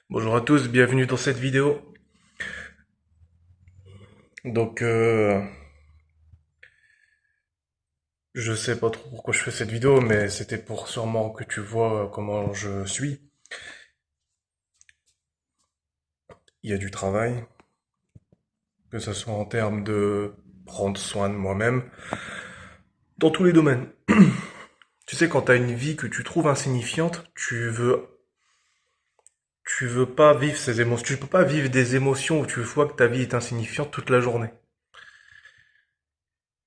Bonjour à tous, bienvenue dans cette vidéo. Donc, je sais pas trop pourquoi je fais cette vidéo, mais c'était pour sûrement que tu vois comment je suis. Il y a du travail, que ce soit en termes de prendre soin de moi-même, dans tous les domaines. Tu sais, quand t'as une vie que tu trouves insignifiante, tu veux pas vivre ces émotions. Tu peux pas vivre des émotions où tu vois que ta vie est insignifiante toute la journée.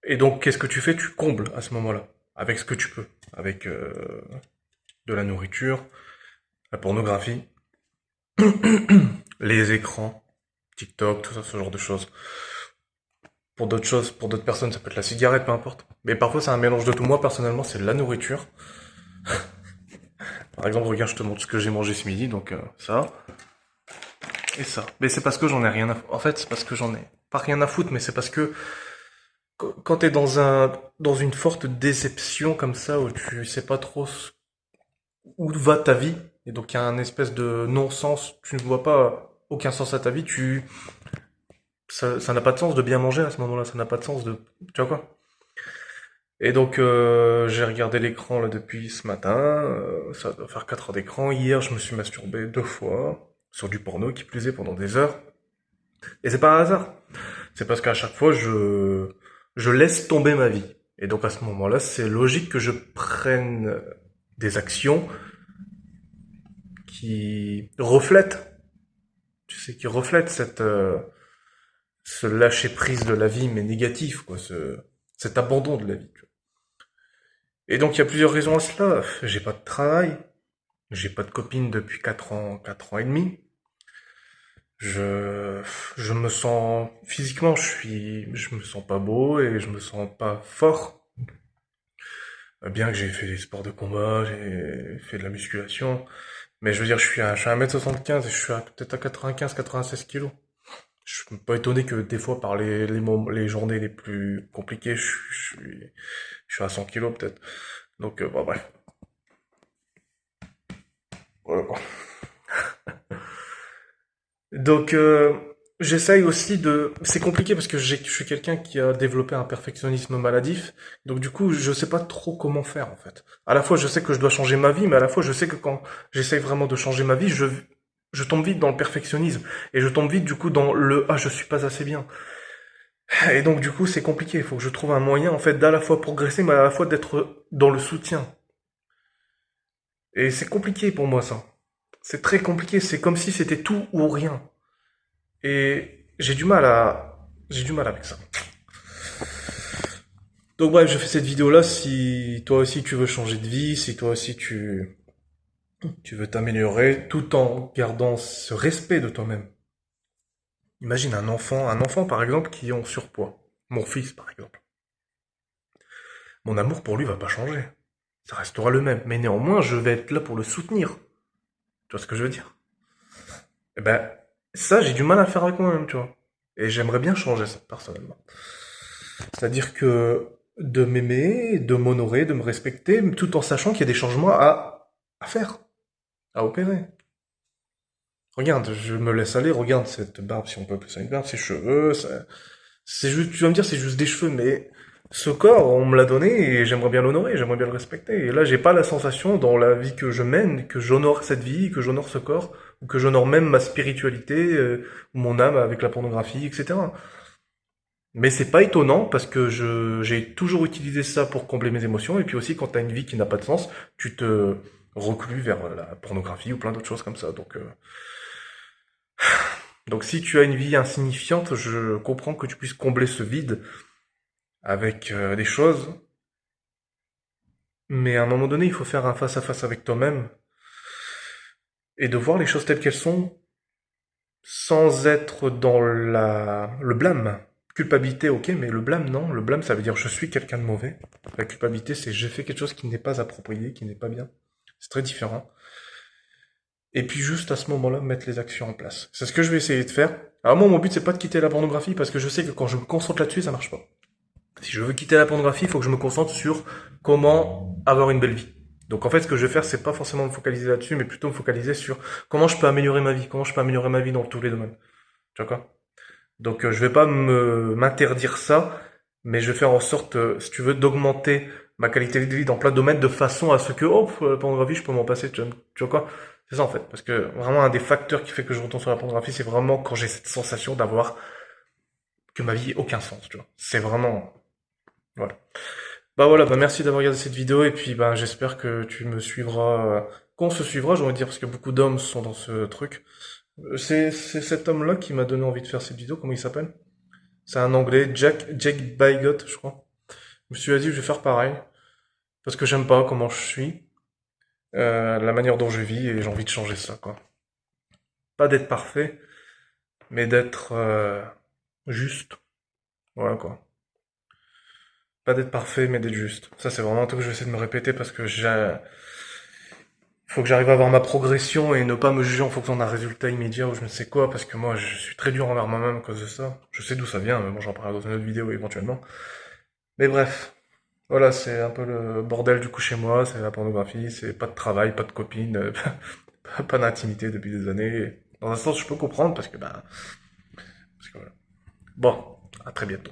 Et donc, qu'est-ce que tu fais? Tu combles à ce moment-là, avec ce que tu peux, avec de la nourriture, la pornographie, les écrans, TikTok, tout ça, ce genre de choses. Pour d'autres choses, pour d'autres personnes, ça peut être la cigarette, peu importe. Mais parfois, c'est un mélange de tout. Moi, personnellement, c'est la nourriture. Par exemple, regarde, je te montre ce que j'ai mangé ce midi, donc ça et ça. Mais c'est parce que j'en ai rien à foutre. En fait, c'est parce que j'en ai pas rien à foutre, mais c'est parce que quand t'es dans une forte déception comme ça, où tu sais pas trop où va ta vie, et donc il y a un espèce de non-sens, tu ne vois pas aucun sens à ta vie, ça n'a pas de sens de bien manger à ce moment-là, ça n'a pas de sens de, tu vois quoi? Et donc j'ai regardé l'écran là depuis ce matin, ça doit faire 4 heures d'écran. Hier, je me suis masturbé 2 fois sur du porno qui plus est pendant des heures. Et c'est pas un hasard. C'est parce qu'à chaque fois je laisse tomber ma vie. Et donc à ce moment-là, c'est logique que je prenne des actions qui reflètent, tu sais, qui reflètent ce lâcher prise de la vie mais négatif quoi, cet abandon de la vie. Tu vois. Et donc il y a plusieurs raisons à cela. J'ai pas de travail, j'ai pas de copine depuis 4 ans et demi. Je, je me sens, physiquement, je me sens pas beau et je me sens pas fort. Bien que j'ai fait des sports de combat, j'ai fait de la musculation. Mais je veux dire, je suis à 1m75 et je suis peut-être à 95-96 kilos. Je suis pas étonné que des fois, par les journées les plus compliquées, je suis à 100 kilos peut-être. Donc, bon, bref. Voilà, quoi. Donc, j'essaye aussi de... C'est compliqué parce que je suis quelqu'un qui a développé un perfectionnisme maladif. Donc, du coup, je sais pas trop comment faire, en fait. À la fois, je sais que je dois changer ma vie, mais à la fois, je sais que quand j'essaye vraiment de changer ma vie, je tombe vite dans le perfectionnisme. Et je tombe vite, du coup, dans le «Ah, je suis pas assez bien». Et donc, du coup, c'est compliqué. Il faut que je trouve un moyen, en fait, d'à la fois progresser, mais à la fois d'être dans le soutien. Et c'est compliqué pour moi, ça. C'est très compliqué. C'est comme si c'était tout ou rien. Et j'ai du mal avec ça. Donc bref, je fais cette vidéo-là si toi aussi tu veux changer de vie, si toi aussi tu veux t'améliorer, tout en gardant ce respect de toi-même. Imagine un enfant par exemple qui est en surpoids. Mon fils par exemple. Mon amour pour lui va pas changer. Ça restera le même. Mais néanmoins, je vais être là pour le soutenir. Tu vois ce que je veux dire? Eh ben, ça, j'ai du mal à faire avec moi-même, tu vois. Et j'aimerais bien changer ça, personnellement. C'est-à-dire que de m'aimer, de m'honorer, de me respecter, tout en sachant qu'il y a des changements à faire, à opérer. Regarde, je me laisse aller, regarde cette barbe, si on peut appeler ça une barbe, ces cheveux, c'est juste, tu vas me dire, c'est juste des cheveux, mais ce corps, on me l'a donné et j'aimerais bien l'honorer, j'aimerais bien le respecter. Et là, j'ai pas la sensation dans la vie que je mène, que j'honore cette vie, que j'honore ce corps, ou que j'honore même ma spiritualité, ou mon âme avec la pornographie, etc. Mais c'est pas étonnant parce que j'ai toujours utilisé ça pour combler mes émotions et puis aussi quand t'as une vie qui n'a pas de sens, tu te reclus vers la pornographie ou plein d'autres choses comme ça. Donc si tu as une vie insignifiante, je comprends que tu puisses combler ce vide avec des choses, mais à un moment donné, il faut faire un face à face avec toi-même et de voir les choses telles qu'elles sont sans être dans le blâme. Culpabilité, ok, mais le blâme, non. Le blâme, ça veut dire je suis quelqu'un de mauvais. La culpabilité, c'est j'ai fait quelque chose qui n'est pas approprié, qui n'est pas bien. C'est très différent. Et puis juste à ce moment-là, mettre les actions en place. C'est ce que je vais essayer de faire. Alors moi, mon but, c'est pas de quitter la pornographie, parce que je sais que quand je me concentre là-dessus, ça marche pas. Si je veux quitter la pornographie, il faut que je me concentre sur comment avoir une belle vie. Donc en fait, ce que je vais faire, c'est pas forcément me focaliser là-dessus, mais plutôt me focaliser sur comment je peux améliorer ma vie, comment je peux améliorer ma vie dans tous les domaines. Tu vois quoi? Donc je vais pas m'interdire ça, mais je vais faire en sorte, si tu veux, d'augmenter ma qualité de vie dans plein de domaines de façon à ce que, oh, la pornographie, je peux m'en passer, tu vois quoi? C'est ça en fait, parce que vraiment un des facteurs qui fait que je retourne sur la pornographie, c'est vraiment quand j'ai cette sensation d'avoir que ma vie ait aucun sens, tu vois. C'est vraiment, voilà. Bah voilà, bah merci d'avoir regardé cette vidéo et puis bah j'espère que tu me suivras, qu'on se suivra, j'ai envie de dire, parce que beaucoup d'hommes sont dans ce truc. C'est cet homme-là qui m'a donné envie de faire cette vidéo, comment il s'appelle? C'est un anglais, Jake Bygot, je crois. Je me suis dit, je vais faire pareil, parce que j'aime pas comment je suis, la manière dont je vis, et j'ai envie de changer ça, quoi. Pas d'être parfait, mais d'être juste. Voilà, quoi. Pas d'être parfait, mais d'être juste. Ça, c'est vraiment un truc que je vais essayer de me répéter, parce que faut que j'arrive à avoir ma progression et ne pas me juger en fonction d'un résultat immédiat ou je ne sais quoi, parce que moi, je suis très dur envers moi-même à cause de ça. Je sais d'où ça vient, mais bon, j'en parlerai dans une autre vidéo éventuellement. Mais bref. Voilà, c'est un peu le bordel du coup chez moi, c'est la pornographie, c'est pas de travail, pas de copine, pas d'intimité depuis des années. Dans un sens, je peux comprendre parce que, bah, parce que voilà. Bon, à très bientôt.